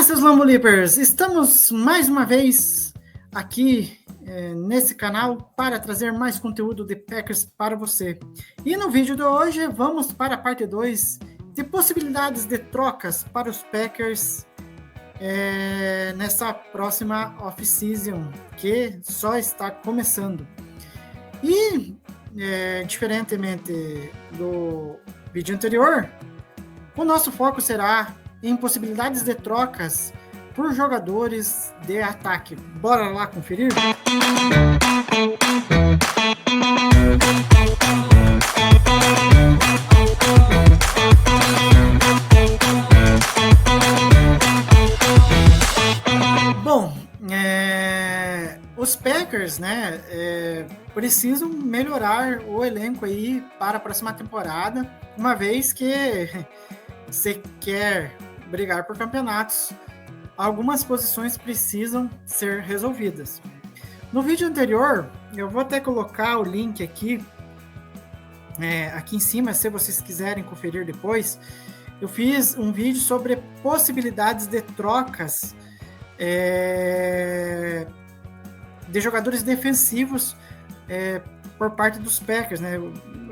seus Lambo Leapers, estamos mais uma vez aqui nesse canal para trazer mais conteúdo de Packers para você. E no vídeo de hoje vamos para a parte 2 de possibilidades de trocas para os Packers nessa próxima off-season, que só está começando. E, diferentemente do vídeo anterior, o nosso foco será em possibilidades de trocas por jogadores de ataque. Bora lá conferir? Bom, os Packers, precisam melhorar o elenco aí para a próxima temporada, uma vez que você quer brigar por campeonatos, algumas posições precisam ser resolvidas. No vídeo anterior, eu vou até colocar o link aqui em cima, se vocês quiserem conferir depois. Eu fiz um vídeo sobre possibilidades de trocas de jogadores defensivos por parte dos Packers, né?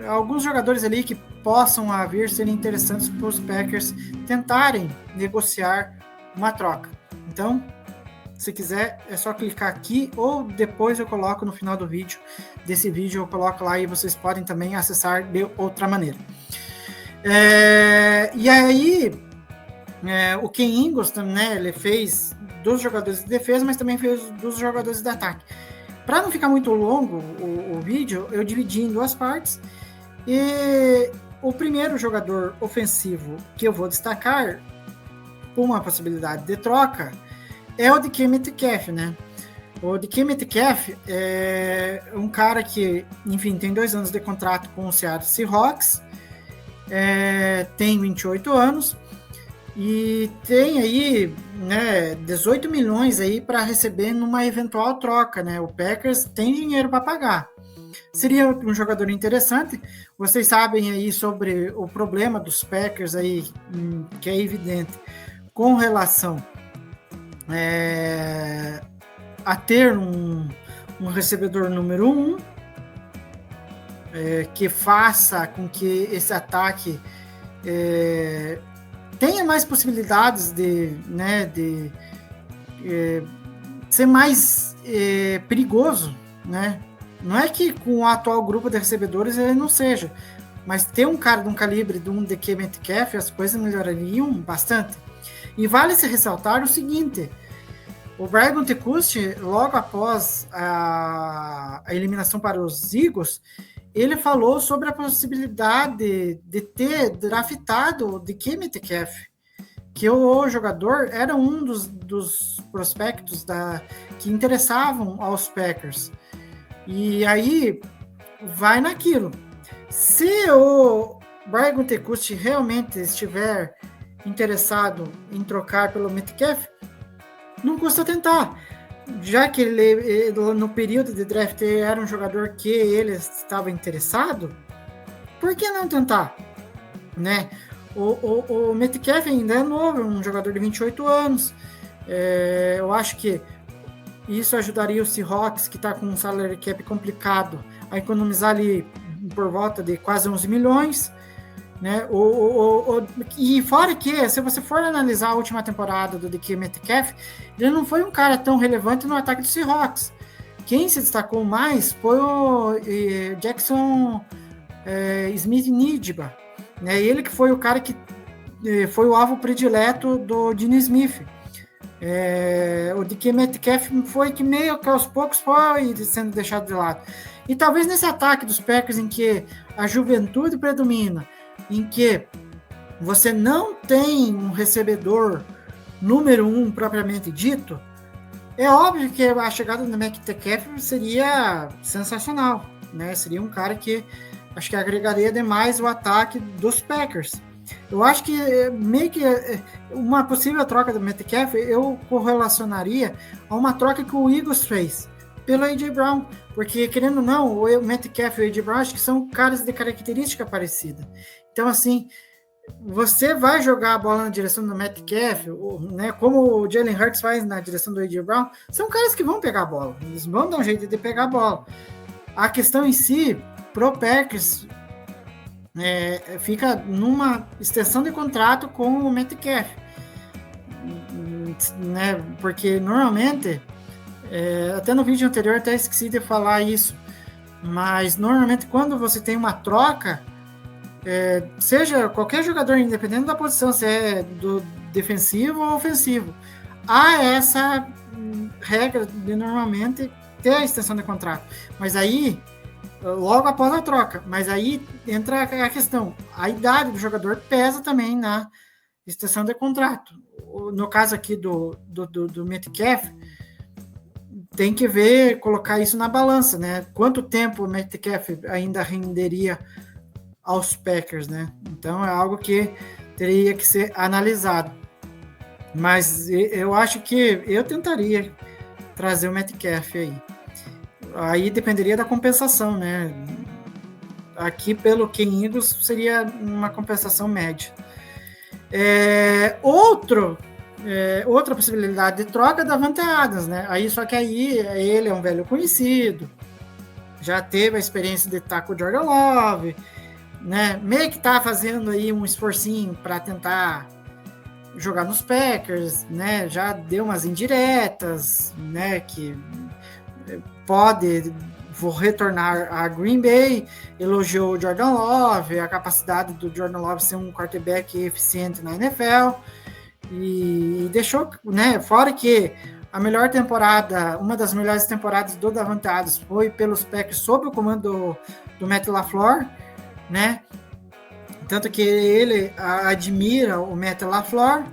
Alguns jogadores ali que possam vir serem interessantes para os Packers tentarem negociar uma troca. Então, se quiser, é só clicar aqui ou depois eu coloco no final do vídeo. Desse vídeo eu coloco lá e vocês podem também acessar de outra maneira. E aí, o Ken Ingolson, né, ele fez dos jogadores de defesa, mas também fez dos jogadores de ataque. Para não ficar muito longo o vídeo, eu dividi em duas partes. E o primeiro jogador ofensivo que eu vou destacar, uma possibilidade de troca, é o DK Metcalf, né? O DK Metcalf é um cara que, enfim, tem 2 anos de contrato com o Seattle Seahawks, tem 28 anos, e tem aí, né, 18 milhões aí para receber numa eventual troca, né? O Packers tem dinheiro para pagar. Seria um jogador interessante. Vocês sabem aí sobre o problema dos Packers aí, que é evidente, com relação a ter um recebedor número 1, que faça com que esse ataque tenha mais possibilidades de ser mais perigoso, né? Não é que com o atual grupo de recebedores ele não seja, mas ter um cara de um calibre de um DK Metcalf, as coisas melhorariam bastante. E vale se ressaltar o seguinte: o Brian Gutekunst, logo após a eliminação para os Eagles, ele falou sobre a possibilidade de ter draftado o DK Metcalf, que o jogador era um dos prospectos que interessavam aos Packers. E aí vai naquilo. Se o Brian Gutekunst realmente estiver interessado em trocar pelo Metcalf, não custa tentar. Já que ele no período de draft era um jogador que ele estava interessado, por que não tentar? Né? O Metcalf ainda é novo, um jogador de 28 anos. Eu acho que isso ajudaria o Seahawks, que está com um salary cap complicado, a economizar ali por volta de quase 11 milhões. Né? E fora que, se você for analisar a última temporada do DK Metcalf, ele não foi um cara tão relevante no ataque do Seahawks. Quem se destacou mais foi o Jackson Smith-Njigba, né? Ele que foi o cara que foi o alvo predileto do Gene Smith. O DK Metcalf foi que meio que aos poucos foi sendo deixado de lado. E talvez nesse ataque dos Packers, em que a juventude predomina, em que você não tem um recebedor número 1 propriamente dito, é óbvio que a chegada do Metcalf seria sensacional, né? Seria um cara que acho que agregaria demais o ataque dos Packers. Eu acho que meio que uma possível troca do Metcalf eu correlacionaria a uma troca que o Eagles fez pelo A.J. Brown, porque querendo ou não, o Metcalf e o A.J. Brown acho que são caras de característica parecida. Então, assim, você vai jogar a bola na direção do Metcalf, né, como o Jalen Hurts faz na direção do A.J. Brown, são caras que vão pegar a bola, eles vão dar um jeito de pegar a bola. A questão em si, pro Packers, fica numa extensão de contrato com o Metcalf, né, porque normalmente, até no vídeo anterior até esqueci de falar isso, mas normalmente quando você tem uma troca, seja qualquer jogador, independente da posição, se é do defensivo ou ofensivo, há essa regra de normalmente ter a extensão de contrato. Mas aí, logo após a troca, mas aí entra a questão, a idade do jogador pesa também na extensão de contrato. No caso aqui do Metcalf, tem que ver, colocar isso na balança, né? Quanto tempo o Metcalf ainda renderia aos Packers, né? Então é algo que teria que ser analisado. Mas eu acho que eu tentaria trazer o Metcalf aí. Aí dependeria da compensação, né? Aqui pelo Ken Eagles seria uma compensação média. Outra possibilidade de troca é da Davante Adams, né? Aí, só que aí ele é um velho conhecido, já teve a experiência de estar com o Jordan Love, né? Meio que tá fazendo aí um esforcinho para tentar jogar nos Packers, né? Já deu umas indiretas, né? Que vou retornar a Green Bay, elogiou o Jordan Love, a capacidade do Jordan Love ser um quarterback eficiente na NFL, e deixou, né? Fora que a melhor temporada, uma das melhores temporadas do Davante Adams foi pelos Packers sob o comando do Matt LaFleur, né? Tanto que ele admira o Matt LaFleur,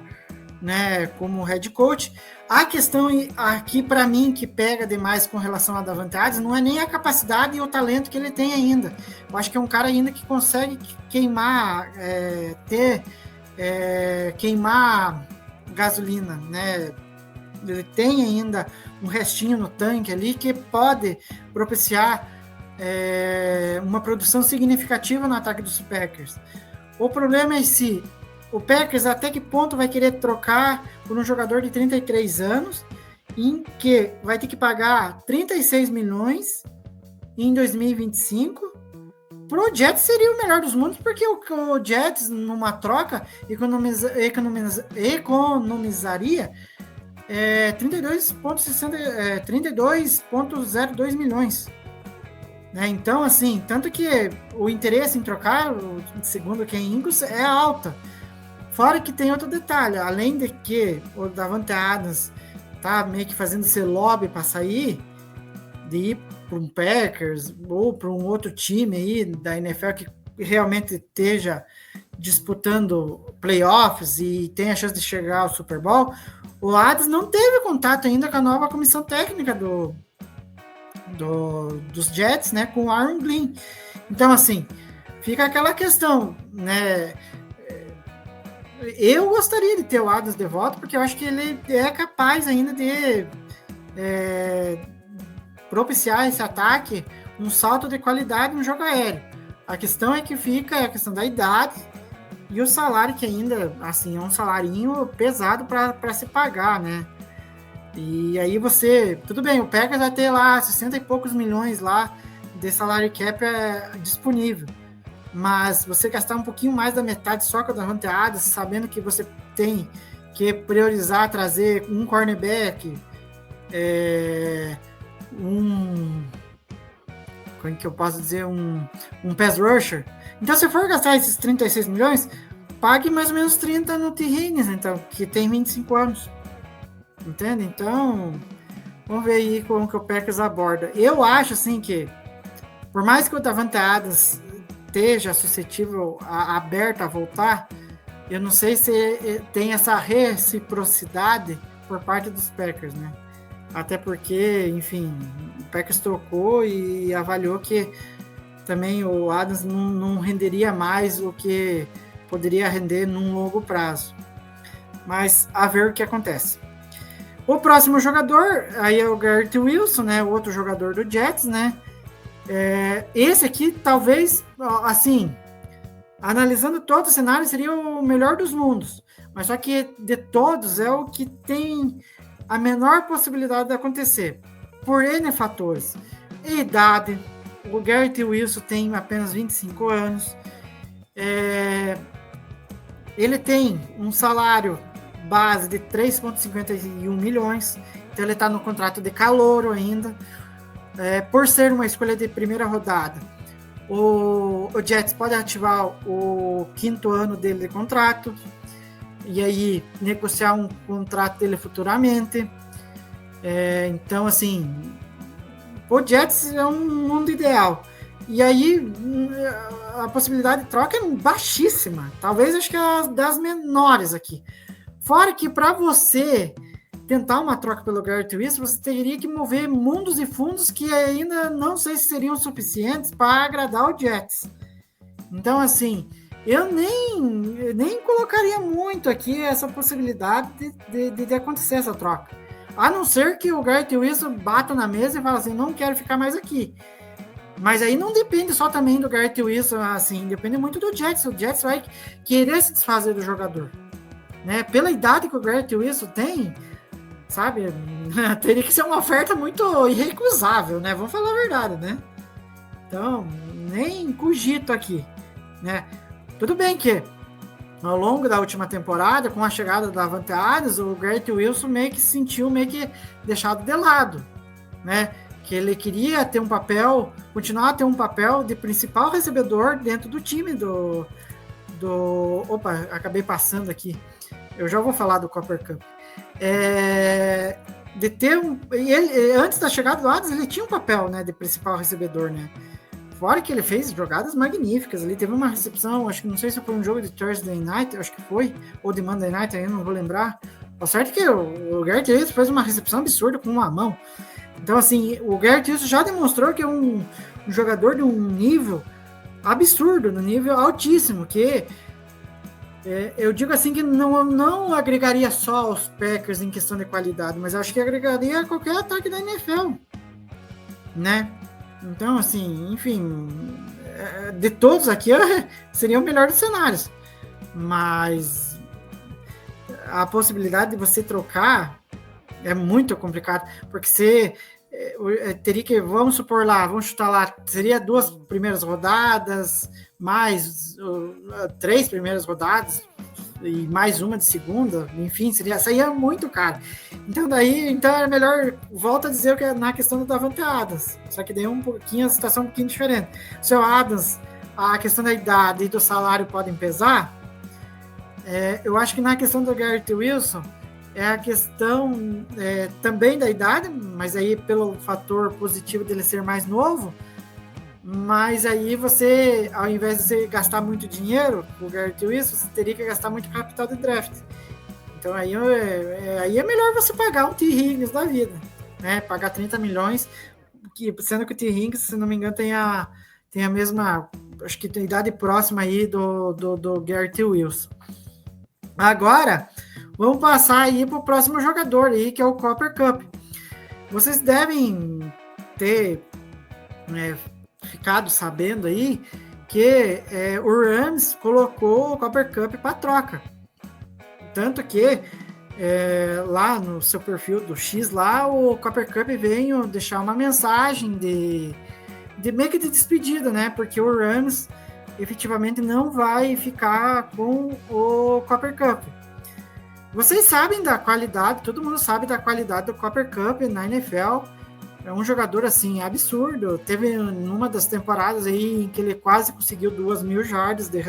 né, como head coach. A questão aqui, para mim, que pega demais com relação a Davante Adams, não é nem a capacidade e o talento que ele tem ainda. Eu acho que é um cara ainda que consegue queimar, queimar gasolina, né? Ele tem ainda um restinho no tanque ali que pode propiciar uma produção significativa no ataque dos Packers. O problema é se o Packers até que ponto vai querer trocar por um jogador de 33 anos, em que vai ter que pagar 36 milhões em 2025. Pro Jets seria o melhor dos mundos, porque o Jets, numa troca, economizaria 32,02 milhões. Né? Então, assim, tanto que o interesse em trocar, segundo o Ken Eagles, é alta. Fora que tem outro detalhe, além de que o Davante Adams tá meio que fazendo esse lobby para sair, de ir para um Packers ou para um outro time aí da NFL que realmente esteja disputando playoffs e tem a chance de chegar ao Super Bowl, o Adams não teve contato ainda com a nova comissão técnica dos Jets, né, com o Aaron Glenn. Então, assim, fica aquela questão, né? Eu gostaria de ter o Adams de volta, porque eu acho que ele é capaz ainda de propiciar esse ataque, um salto de qualidade no jogo aéreo. A questão é que fica a questão da idade e o salário, que ainda, assim, é um salarinho pesado para se pagar, né? E aí tudo bem, o Packers vai ter lá 60 e poucos milhões lá de salário cap disponível, mas você gastar um pouquinho mais da metade só com a Davante Adams, sabendo que você tem que priorizar trazer um cornerback, como que eu posso dizer, um pass rusher. Então, se for gastar esses 36 milhões, pague mais ou menos 30 no T. Higgins, então, que tem 25 anos. Entende? Então, vamos ver aí como que o Packers aborda. Eu acho, assim, que por mais que o Davante Adams esteja suscetível, aberto a voltar, eu não sei se tem essa reciprocidade por parte dos Packers, né? Até porque, enfim, o Packers trocou e avaliou que também o Adams não renderia mais o que poderia render num longo prazo. Mas a ver o que acontece. O próximo jogador, aí é o Garrett Wilson, né? O outro jogador do Jets, né? Esse aqui, talvez, assim, Analisando todos os cenários, seria o melhor dos mundos. Mas só que de todos é o que tem a menor possibilidade de acontecer. Por N fatores. Idade. O Garrett Wilson tem apenas 25 anos. Ele tem um salário base de 3,51 milhões. Então ele está no contrato de calouro ainda. Por ser uma escolha de primeira rodada, o Jets pode ativar o 5º ano dele de contrato e aí negociar um contrato dele futuramente. Então, assim, o Jets é um mundo ideal. E aí a possibilidade de troca é baixíssima. Talvez acho que é das menores aqui. Fora que para você tentar uma troca pelo Garrett Wilson, você teria que mover mundos e fundos que ainda não sei se seriam suficientes para agradar o Jets. Então, assim, eu nem colocaria muito aqui essa possibilidade de acontecer essa troca. A não ser que o Garrett Wilson bata na mesa e fala assim, não quero ficar mais aqui. Mas aí não depende só também do Garrett Wilson, assim, depende muito do Jets. O Jets vai querer se desfazer do jogador. Né? Pela idade que o Garrett Wilson tem, sabe, teria que ser uma oferta muito irrecusável, né? Vamos falar a verdade, né? Então, nem cogito aqui, né? Tudo bem que ao longo da última temporada, com a chegada da Davante Adams, o Garrett Wilson meio que se sentiu meio que deixado de lado, né? Que ele queria ter um papel, continuar a ter um papel de principal recebedor dentro do time do... Opa, acabei passando aqui. Eu já vou falar do Copper Cup. De ter ele, antes da chegada do Adams, ele tinha um papel, né, de principal recebedor, né? Fora que ele fez jogadas magníficas. Ele teve uma recepção, acho que não sei se foi um jogo de Thursday Night, acho que foi, ou de Monday Night, aí não vou lembrar. O certo é que o Garrett Wilson fez uma recepção absurda com uma mão. Então, assim, o Garrett Wilson já demonstrou que é um jogador de um nível absurdo, no nível altíssimo, que eu digo assim que não agregaria só aos Packers em questão de qualidade, mas acho que agregaria a qualquer ataque da NFL, né? Então, assim, enfim, de todos aqui seria o melhor dos cenários, mas a possibilidade de você trocar é muito complicado, porque você teria que, vamos chutar lá, seria 2 primeiras rodadas, mais 3 primeiras rodadas e mais uma de segunda, enfim, seria muito caro. Então é melhor, volto a dizer que é na questão do Davante Adams, só que daí a situação um pouquinho diferente. O seu Adams, a questão da idade e do salário podem pesar. Eu acho que na questão do Garrett Wilson é a questão também da idade, mas aí pelo fator positivo dele ser mais novo. Mas aí você, ao invés de você gastar muito dinheiro com o Garrett Wilson, você teria que gastar muito capital de draft. Então aí é melhor você pagar um T. Higgins da vida, né? Pagar 30 milhões, sendo que o T. Higgins, se não me engano, tem a mesma, acho que tem idade próxima aí do Garrett Wilson. Agora, vamos passar aí para o próximo jogador aí, que é o Copper Cup. Vocês devem ter ficado sabendo aí que o Rams colocou o Copper Cup para troca. Tanto que lá no seu perfil do X, lá o Copper Cup veio deixar uma mensagem de meio que de despedida, né? Porque o Rams efetivamente não vai ficar com o Copper Cup. Vocês sabem da qualidade, todo mundo sabe da qualidade do Copper Cup na NFL. É um jogador, assim, absurdo. Teve numa das temporadas aí em que ele quase conseguiu 2.000 jardas de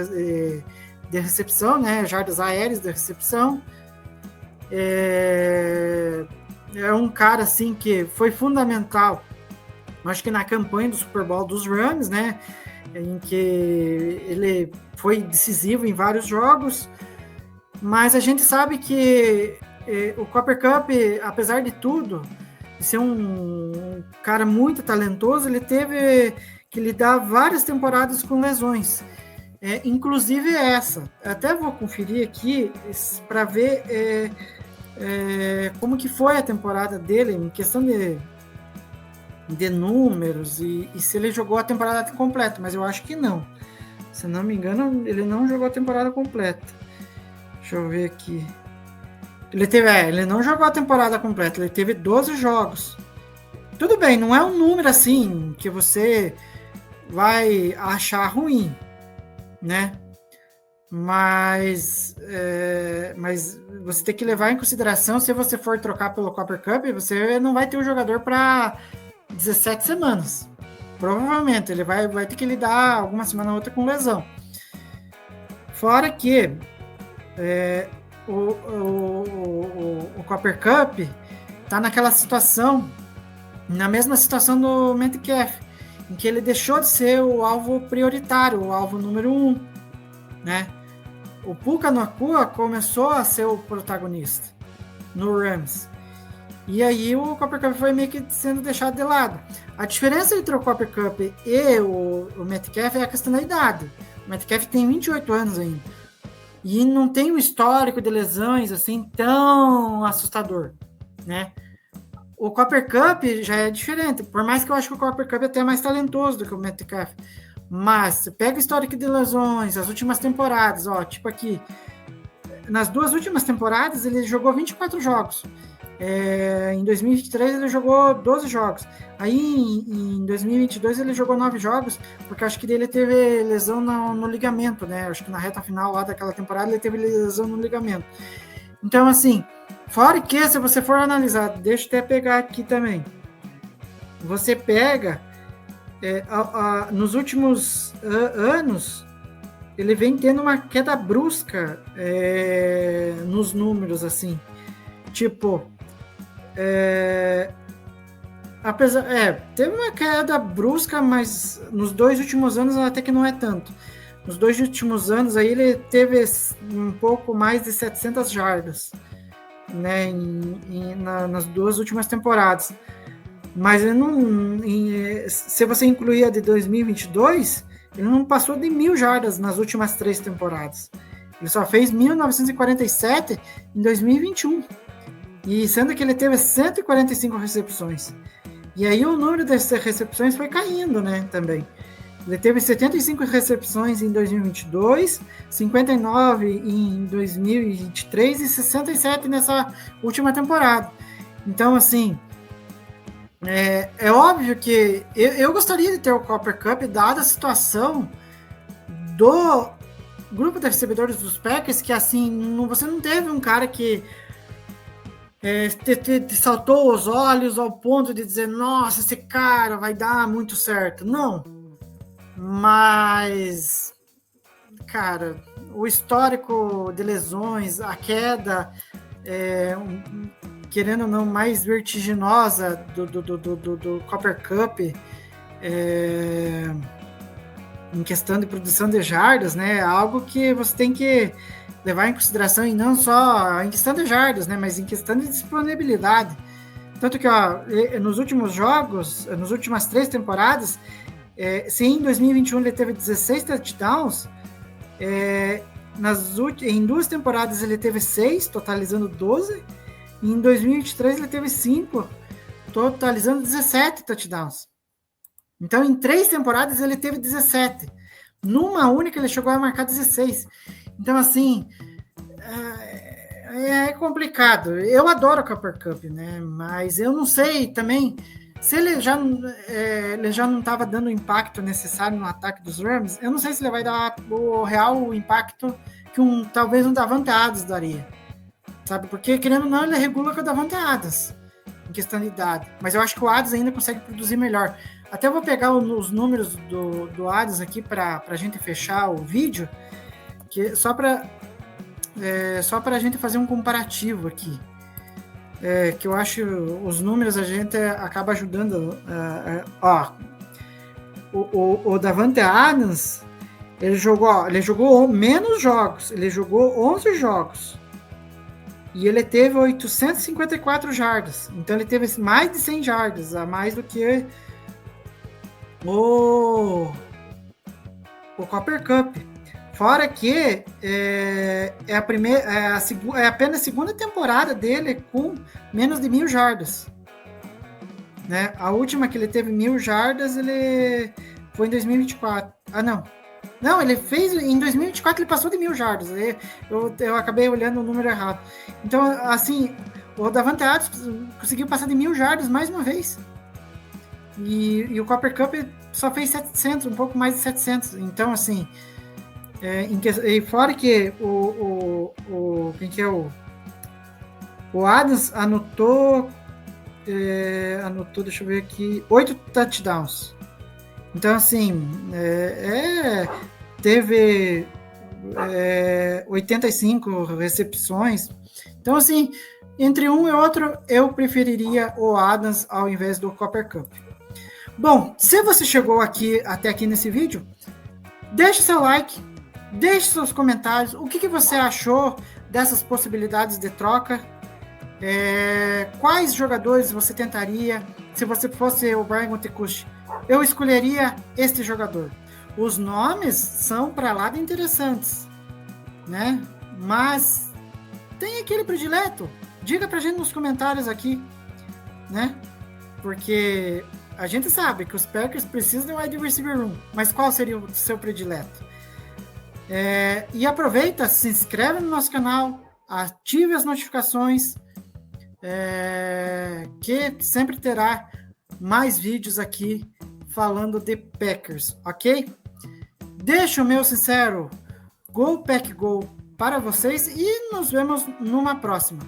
recepção, né? Jardas aéreas de recepção. É um cara, assim, que foi fundamental, acho que na campanha do Super Bowl dos Rams, né? Em que ele foi decisivo em vários jogos. Mas a gente sabe que o Copper Cup, apesar de tudo, de ser um cara muito talentoso, ele teve que lidar várias temporadas com lesões, inclusive essa. Até vou conferir aqui para ver como que foi a temporada dele, em questão de números, e se ele jogou a temporada completa, mas eu acho que não. Se não me engano, ele não jogou a temporada completa. Deixa eu ver aqui. Ele não jogou a temporada completa, ele teve 12 jogos. Tudo bem, não é um número assim que você vai achar ruim, né? Mas você tem que levar em consideração, se você for trocar pelo Copper Cup, você não vai ter um jogador para 17 semanas. Provavelmente, ele vai ter que lidar alguma semana ou outra com lesão. Fora que o Copper Cup tá naquela situação, na mesma situação do Metcalf, em que ele deixou de ser o alvo prioritário, o alvo número 1, né? O Puka Nacua começou a ser o protagonista no Rams. E aí o Copper Cup foi meio que sendo deixado de lado. A diferença entre o Copper Cup e o Metcalf é a questão da idade. O Metcalf tem 28 anos ainda. E não tem um histórico de lesões assim tão assustador, né? O Copper Cup já é diferente. Por mais que eu acho que o Copper Cup é até mais talentoso do que o Metcalf. Mas pega o histórico de lesões, as últimas temporadas, ó, tipo aqui, nas 2 últimas temporadas ele jogou 24 jogos. Em 2023 ele jogou 12 jogos. Aí em 2022 ele jogou 9 jogos, porque acho que ele teve lesão no ligamento, né? Acho que na reta final lá daquela temporada ele teve lesão no ligamento. Então, assim, fora que se você for analisar, deixa eu até pegar aqui também. Você pega nos últimos anos, ele vem tendo uma queda brusca nos números, assim. Tipo, teve uma queda brusca, mas nos 2 últimos anos até que não é tanto. Nos 2 últimos anos aí ele teve um pouco mais de 700 jardas, né, nas 2 últimas temporadas. Mas ele não, se você incluir a de 2022, ele não passou de 1.000 jardas nas últimas 3 temporadas. Ele só fez 1.947 em 2021. E sendo que ele teve 145 recepções. E aí o número dessas recepções foi caindo, né, também. Ele teve 75 recepções em 2022, 59 em 2023 e 67 nessa última temporada. Então, assim, é óbvio que eu gostaria de ter o Copper Cup, dada a situação do grupo de recebedores dos Packers, que assim, você não teve um cara que te saltou os olhos ao ponto de dizer, nossa, esse cara vai dar muito certo. Não. Mas, cara, o histórico de lesões, a queda, querendo ou não, mais vertiginosa do Copper Cup, em questão de produção de jardas, né? Algo que você tem que levar em consideração, e não só em questão de jardas, né? Mas em questão de disponibilidade. Tanto que, ó, nos últimos jogos, nas últimas 3 temporadas, se em 2021 ele teve 16 touchdowns, em 2 temporadas ele teve 6, totalizando 12, e em 2023 ele teve 5, totalizando 17 touchdowns. Então, em 3 temporadas ele teve 17. Numa única ele chegou a marcar 16. Então, assim, é complicado. Eu adoro o Copper Cup, né? Mas eu não sei também se ele já não estava dando o impacto necessário no ataque dos Rams. Eu não sei se ele vai dar o real impacto que talvez um Davante Adams daria, sabe? Porque, querendo ou não, ele regula com o Davante Adams em questão de idade. Mas eu acho que o Adams ainda consegue produzir melhor. Até eu vou pegar os números do Adams aqui para a gente fechar o vídeo, que só para a gente fazer um comparativo aqui, que eu acho os números a gente acaba ajudando. O Davante Adams, ele jogou menos jogos, ele jogou 11 jogos e ele teve 854 jardas, então ele teve mais de 100 jardas, a mais do que o Copper Cup. Fora que é apenas a segunda temporada dele com menos de 1.000 jardas. Né? A última que ele teve 1.000 jardas, ele foi em 2024. Não, ele fez, em 2024 ele passou de 1.000 jardas, eu acabei olhando o número errado. Então, assim, o Davante Adams conseguiu passar de 1.000 jardas mais uma vez. E o Cooper Kupp só fez 700, um pouco mais de 700. Então, assim, e fora que quem que é o Adams anotou, deixa eu ver aqui, 8 touchdowns. Então, assim, teve 85 recepções. Então, assim, entre um e outro, eu preferiria o Adams ao invés do Cooper Kupp. Bom, se você chegou até aqui nesse vídeo, deixe seu like, deixe seus comentários, o que você achou dessas possibilidades de troca, quais jogadores você tentaria, se você fosse o Brian Gutekunst, eu escolheria este jogador. Os nomes são para lá de interessantes, né? Mas tem aquele predileto, diga pra gente nos comentários aqui, né? Porque a gente sabe que os Packers precisam de um wide receiver room, mas qual seria o seu predileto? E aproveita, se inscreve no nosso canal, ative as notificações, que sempre terá mais vídeos aqui falando de Packers, ok? Deixo o meu sincero Go Pack Go para vocês e nos vemos numa próxima.